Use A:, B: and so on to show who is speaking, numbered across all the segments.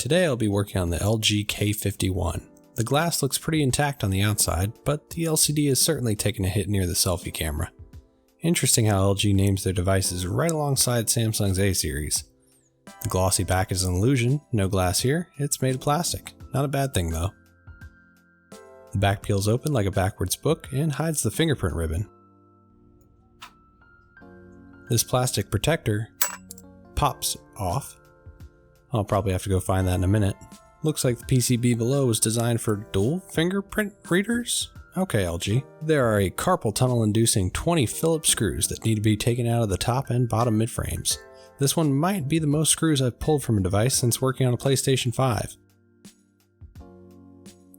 A: Today I'll be working on the LG K51. The glass looks pretty intact on the outside, but the LCD has certainly taken a hit near the selfie camera. Interesting how LG names their devices right alongside Samsung's A series. The glossy back is an illusion, no glass here, it's made of plastic. Not a bad thing though. The back peels open like a backwards book and hides the fingerprint ribbon. This plastic protector pops off. I'll probably have to go find that in a minute. Looks like the PCB below was designed for dual fingerprint readers? Okay, LG. There are a carpal tunnel inducing 20 Phillips screws that need to be taken out of the top and bottom midframes. This one might be the most screws I've pulled from a device since working on a PlayStation 5.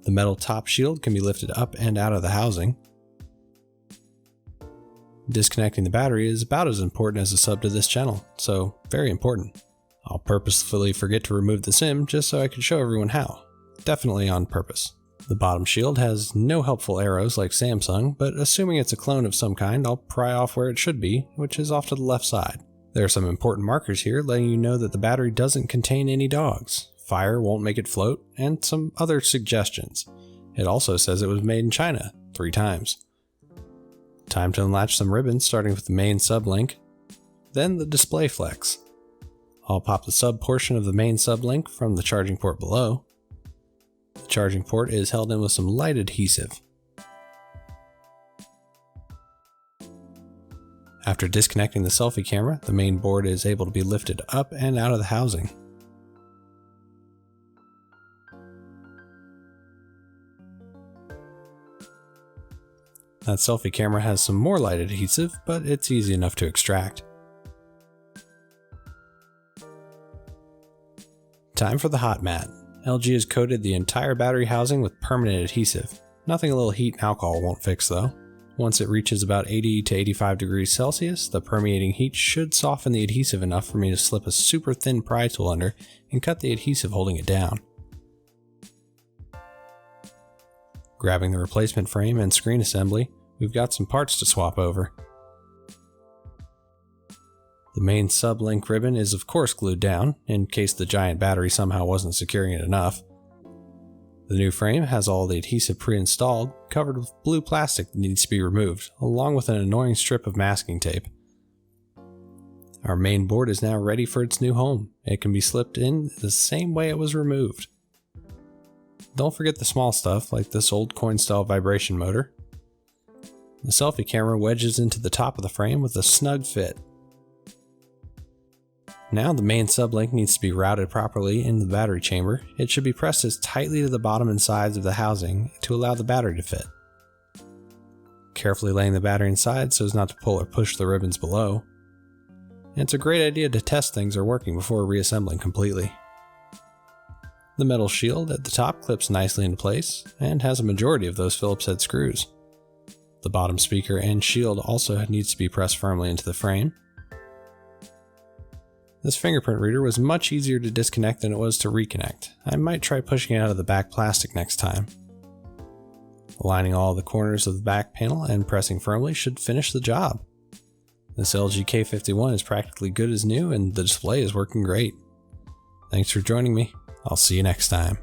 A: The metal top shield can be lifted up and out of the housing. Disconnecting the battery is about as important as a sub to this channel, so very important. I'll purposefully forget to remove the SIM just so I can show everyone how. Definitely on purpose. The bottom shield has no helpful arrows like Samsung, but assuming it's a clone of some kind, I'll pry off where it should be, which is off to the left side. There are some important markers here letting you know that the battery doesn't contain any dogs, fire won't make it float, and some other suggestions. It also says it was made in China 3 times. Time to unlatch some ribbons starting with the main sub link, then the display flex. I'll pop the sub portion of the main sub link from the charging port below. The charging port is held in with some light adhesive. After disconnecting the selfie camera, the main board is able to be lifted up and out of the housing. That selfie camera has some more light adhesive, but it's easy enough to extract. Time for the hot mat. LG has coated the entire battery housing with permanent adhesive. Nothing a little heat and alcohol won't fix though. Once it reaches about 80 to 85 degrees Celsius, the permeating heat should soften the adhesive enough for me to slip a super thin pry tool under and cut the adhesive holding it down. Grabbing the replacement frame and screen assembly, we've got some parts to swap over. The main sub-link ribbon is of course glued down, in case the giant battery somehow wasn't securing it enough. The new frame has all the adhesive pre-installed, covered with blue plastic that needs to be removed, along with an annoying strip of masking tape. Our main board is now ready for its new home. It can be slipped in the same way it was removed. Don't forget the small stuff like this old coin-style vibration motor. The selfie camera wedges into the top of the frame with a snug fit. Now the main sublink needs to be routed properly in the battery chamber. It should be pressed as tightly to the bottom and sides of the housing to allow the battery to fit. Carefully laying the battery inside so as not to pull or push the ribbons below. And it's a great idea to test things are working before reassembling completely. The metal shield at the top clips nicely into place and has a majority of those Phillips head screws. The bottom speaker and shield also needs to be pressed firmly into the frame. This fingerprint reader was much easier to disconnect than it was to reconnect. I might try pushing it out of the back plastic next time. Aligning all the corners of the back panel and pressing firmly should finish the job. This LG K51 is practically good as new and the display is working great. Thanks for joining me. I'll see you next time.